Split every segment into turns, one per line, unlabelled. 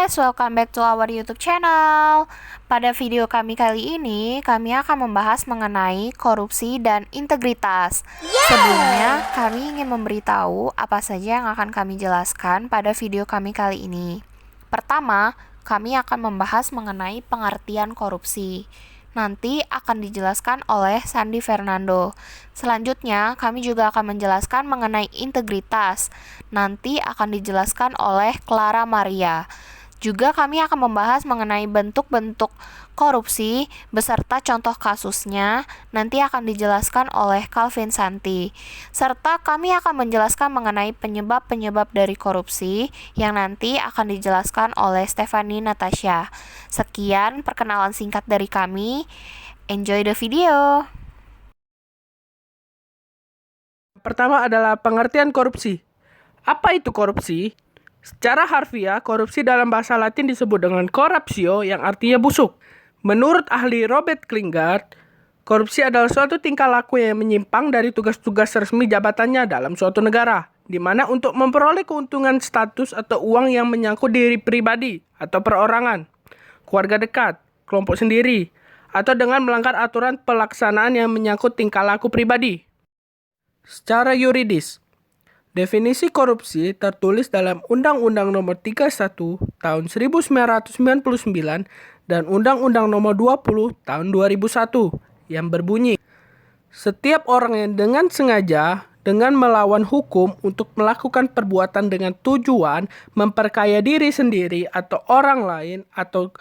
guys, welcome back to our YouTube channel. Pada video kami kali ini, kami akan membahas mengenai korupsi dan integritas. Sebelumnya, kami ingin memberitahu apa saja yang akan kami jelaskan pada video kami kali ini. Pertama, kami akan membahas mengenai pengertian korupsi. Nanti akan dijelaskan oleh Sandi Fernando. Selanjutnya, kami juga akan menjelaskan mengenai integritas. Nanti akan dijelaskan oleh Clara Maria. Juga kami akan membahas mengenai bentuk-bentuk korupsi beserta contoh kasusnya, nanti akan dijelaskan oleh Calvin Santi. Serta kami akan menjelaskan mengenai penyebab-penyebab dari korupsi yang nanti akan dijelaskan oleh Stephanie Natasha. Sekian perkenalan singkat dari kami. Enjoy the video.
Pertama adalah pengertian korupsi. Apa itu korupsi? Secara harfiah, korupsi dalam bahasa Latin disebut dengan corruptio yang artinya busuk. Menurut ahli Robert Klingard, korupsi adalah suatu tingkah laku yang menyimpang dari tugas-tugas resmi jabatannya dalam suatu negara, di mana untuk memperoleh keuntungan status atau uang yang menyangkut diri pribadi atau perorangan, keluarga dekat, kelompok sendiri, atau dengan melanggar aturan pelaksanaan yang menyangkut tingkah laku pribadi. Secara yuridis, definisi korupsi tertulis dalam Undang-Undang Nomor 31 Tahun 1999 dan Undang-Undang Nomor 20 Tahun 2001 yang berbunyi, setiap orang yang dengan sengaja dengan melawan hukum untuk melakukan perbuatan dengan tujuan memperkaya diri sendiri atau orang lain atau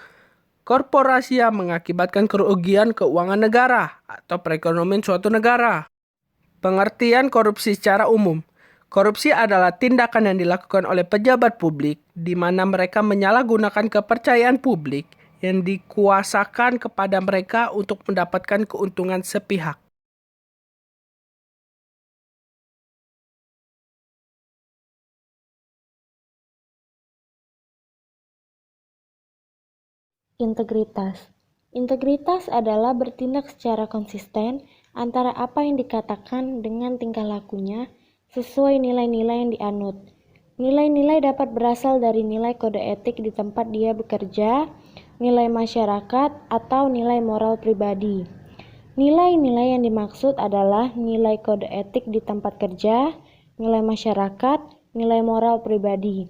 korporasi yang mengakibatkan kerugian keuangan negara atau perekonomian suatu negara. Pengertian korupsi secara umum. Korupsi adalah tindakan yang dilakukan oleh pejabat publik di mana mereka menyalahgunakan kepercayaan publik yang dikuasakan kepada mereka untuk mendapatkan keuntungan sepihak.
Integritas. Integritas adalah bertindak secara konsisten antara apa yang dikatakan dengan tingkah lakunya sesuai nilai-nilai yang dianut. Nilai-nilai dapat berasal dari nilai kode etik di tempat dia bekerja, nilai masyarakat, atau nilai moral pribadi. Nilai-nilai yang dimaksud adalah nilai kode etik di tempat kerja, nilai masyarakat, nilai moral pribadi.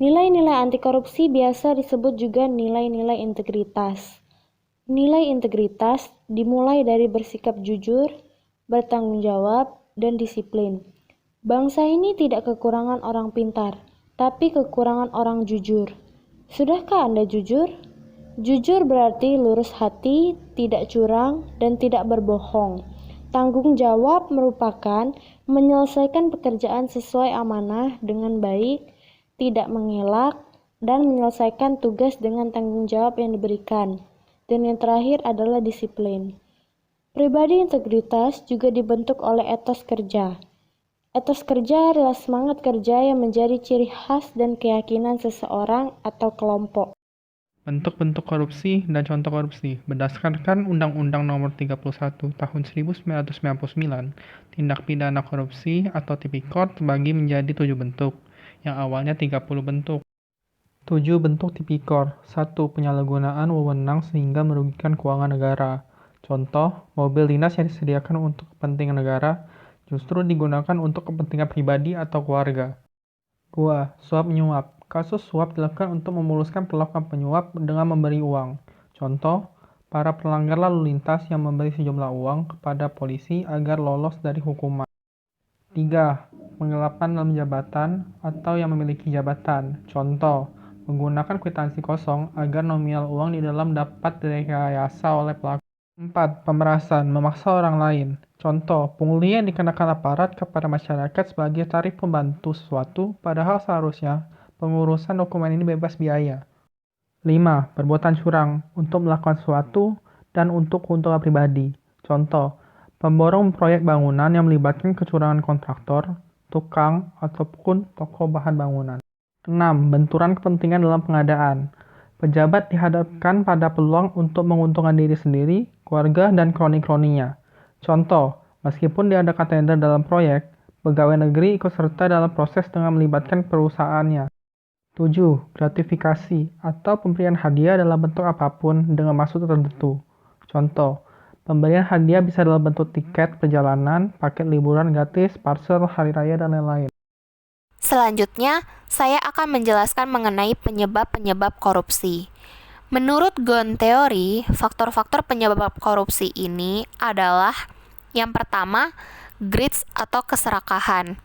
Nilai-nilai anti korupsi biasa disebut juga nilai-nilai integritas. Nilai integritas dimulai dari bersikap jujur, bertanggung jawab, dan disiplin. Bangsa ini tidak kekurangan orang pintar, tapi kekurangan orang jujur. Sudahkah Anda jujur? Jujur berarti lurus hati, tidak curang, dan tidak berbohong. Tanggung jawab merupakan menyelesaikan pekerjaan sesuai amanah dengan baik, tidak mengelak, dan menyelesaikan tugas dengan tanggung jawab yang diberikan. Dan yang terakhir adalah disiplin. Pribadi integritas juga dibentuk oleh etos kerja. Etos kerja adalah semangat kerja yang menjadi ciri khas dan keyakinan seseorang atau kelompok.
Bentuk-bentuk korupsi dan contoh korupsi berdasarkan Undang-Undang Nomor 31 Tahun 1999, tindak pidana korupsi atau tipikor terbagi menjadi 7 bentuk, yang awalnya 30 bentuk. 7 bentuk tipikor. 1. Penyalahgunaan wewenang sehingga merugikan keuangan negara. Contoh, mobil dinas yang disediakan untuk kepentingan negara justru digunakan untuk kepentingan pribadi atau keluarga. 2. Suap menyuap. Kasus suap dilakukan untuk memuluskan perlakuan penyuap dengan memberi uang. Contoh, para pelanggar lalu lintas yang memberi sejumlah uang kepada polisi agar lolos dari hukuman. 3. Penggelapan dalam jabatan atau yang memiliki jabatan. Contoh, menggunakan kwitansi kosong agar nominal uang di dalam dapat direkayasa oleh pelaku. 4. Pemerasan, memaksa orang lain. Contoh, pungli yang dikenakan aparat kepada masyarakat sebagai tarif pembantu sesuatu, padahal seharusnya pengurusan dokumen ini bebas biaya. 5. Perbuatan curang, untuk melakukan sesuatu dan untuk keuntungan pribadi. Contoh, pemborong proyek bangunan yang melibatkan kecurangan kontraktor, tukang, ataupun toko bahan bangunan. 6. Benturan kepentingan dalam pengadaan. Pejabat dihadapkan pada peluang untuk menguntungkan diri sendiri, keluarga, dan kroni-kroninya. Contoh, meskipun diadakan tender dalam proyek, pegawai negeri ikut serta dalam proses dengan melibatkan perusahaannya. 7. Gratifikasi atau pemberian hadiah dalam bentuk apapun dengan maksud tertentu. Contoh, pemberian hadiah bisa dalam bentuk tiket perjalanan, paket liburan gratis, parcel, hari raya, dan lain-lain.
Selanjutnya, saya akan menjelaskan mengenai penyebab-penyebab korupsi. Menurut Ghosn Theory, faktor-faktor penyebab korupsi ini adalah yang pertama, greed atau keserakahan.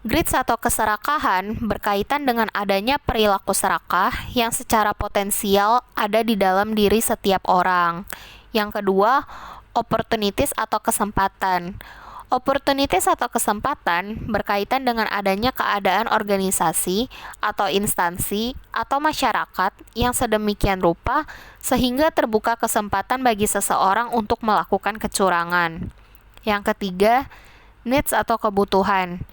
Greed atau keserakahan berkaitan dengan adanya perilaku serakah yang secara potensial ada di dalam diri setiap orang. Yang kedua, opportunities atau kesempatan. Opportunities atau kesempatan berkaitan dengan adanya keadaan organisasi atau instansi atau masyarakat yang sedemikian rupa sehingga terbuka kesempatan bagi seseorang untuk melakukan kecurangan. Yang ketiga, needs atau kebutuhan.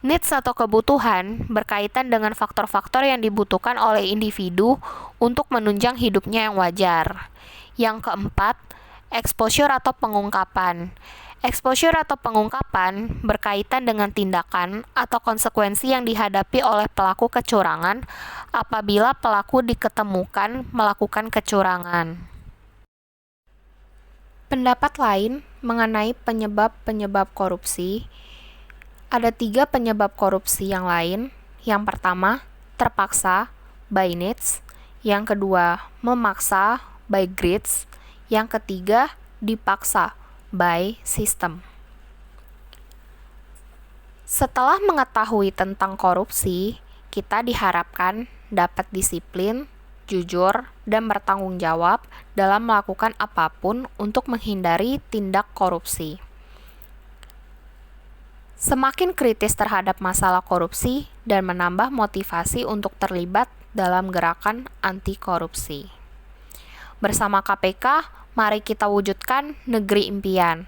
Needs atau kebutuhan berkaitan dengan faktor-faktor yang dibutuhkan oleh individu untuk menunjang hidupnya yang wajar. Yang keempat, exposure atau pengungkapan. Exposure atau pengungkapan berkaitan dengan tindakan atau konsekuensi yang dihadapi oleh pelaku kecurangan apabila pelaku diketemukan melakukan kecurangan. Pendapat lain mengenai penyebab-penyebab korupsi, ada 3 penyebab korupsi yang lain. Yang pertama, terpaksa, by needs. Yang kedua, memaksa, by greeds. Yang ketiga, dipaksa, by system. Setelah mengetahui tentang korupsi, kita diharapkan dapat disiplin, jujur, dan bertanggung jawab dalam melakukan apapun untuk menghindari tindak korupsi. Semakin kritis terhadap masalah korupsi dan menambah motivasi untuk terlibat dalam gerakan anti korupsi. Bersama KPK, mari kita wujudkan negeri impian,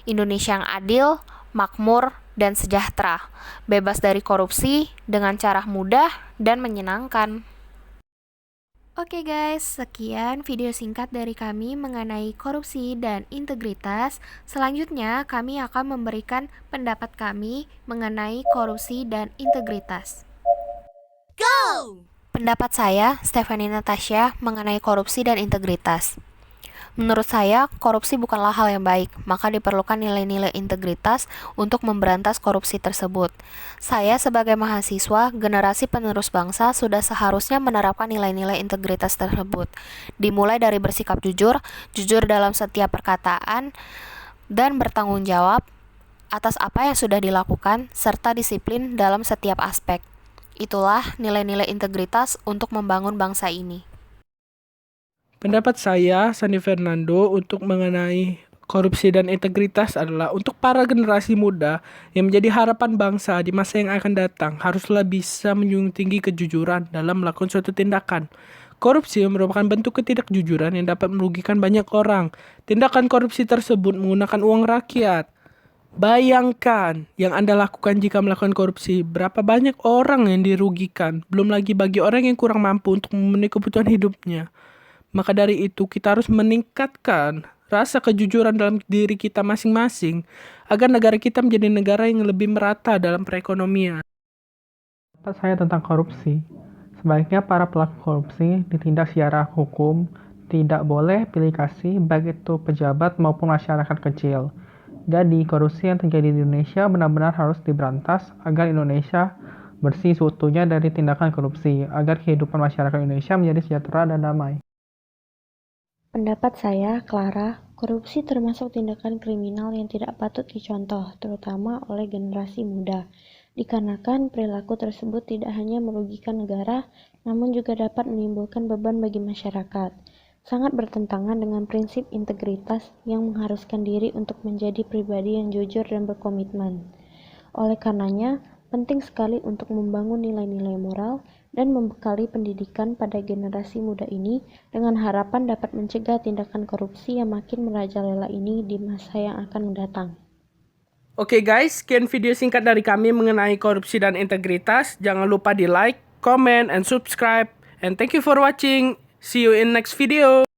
Indonesia yang adil, makmur, dan sejahtera, bebas dari korupsi dengan cara mudah dan menyenangkan. Oke guys, sekian video singkat dari kami mengenai korupsi dan integritas. Selanjutnya, kami akan memberikan pendapat kami mengenai korupsi dan integritas. Go! Pendapat saya, Stephanie Natasha, mengenai korupsi dan integritas. Menurut saya, korupsi bukanlah hal yang baik, maka diperlukan nilai-nilai integritas untuk memberantas korupsi tersebut. Saya sebagai mahasiswa, generasi penerus bangsa sudah seharusnya menerapkan nilai-nilai integritas tersebut. Dimulai dari bersikap jujur, jujur dalam setiap perkataan, dan bertanggung jawab atas apa yang sudah dilakukan, serta disiplin dalam setiap aspek. Itulah nilai-nilai integritas untuk membangun bangsa ini.
Pendapat saya, Sandi Fernando, untuk mengenai korupsi dan integritas adalah untuk para generasi muda yang menjadi harapan bangsa di masa yang akan datang haruslah bisa menjunjung tinggi kejujuran dalam melakukan suatu tindakan. Korupsi merupakan bentuk ketidakjujuran yang dapat merugikan banyak orang. Tindakan korupsi tersebut menggunakan uang rakyat. Bayangkan yang Anda lakukan jika melakukan korupsi, berapa banyak orang yang dirugikan, belum lagi bagi orang yang kurang mampu untuk memenuhi kebutuhan hidupnya. Maka dari itu kita harus meningkatkan rasa kejujuran dalam diri kita masing-masing agar negara kita menjadi negara yang lebih merata dalam perekonomian.
Pendapat saya tentang korupsi. Sebaiknya para pelaku korupsi ditindak secara hukum, tidak boleh pilih kasih baik itu pejabat maupun masyarakat kecil. Jadi korupsi yang terjadi di Indonesia benar-benar harus diberantas agar Indonesia bersih seutuhnya dari tindakan korupsi, agar kehidupan masyarakat Indonesia menjadi sejahtera dan damai.
Pendapat saya, Clara, korupsi termasuk tindakan kriminal yang tidak patut dicontoh, terutama oleh generasi muda. Dikarenakan perilaku tersebut tidak hanya merugikan negara, namun juga dapat menimbulkan beban bagi masyarakat. Sangat bertentangan dengan prinsip integritas yang mengharuskan diri untuk menjadi pribadi yang jujur dan berkomitmen. Oleh karenanya, penting sekali untuk membangun nilai-nilai moral dan membekali pendidikan pada generasi muda ini dengan harapan dapat mencegah tindakan korupsi yang makin merajalela ini di masa yang akan mendatang.
Oke guys, sekian video singkat dari kami mengenai korupsi dan integritas. Jangan lupa di like, comment, and subscribe. And thank you for watching. See you in next video.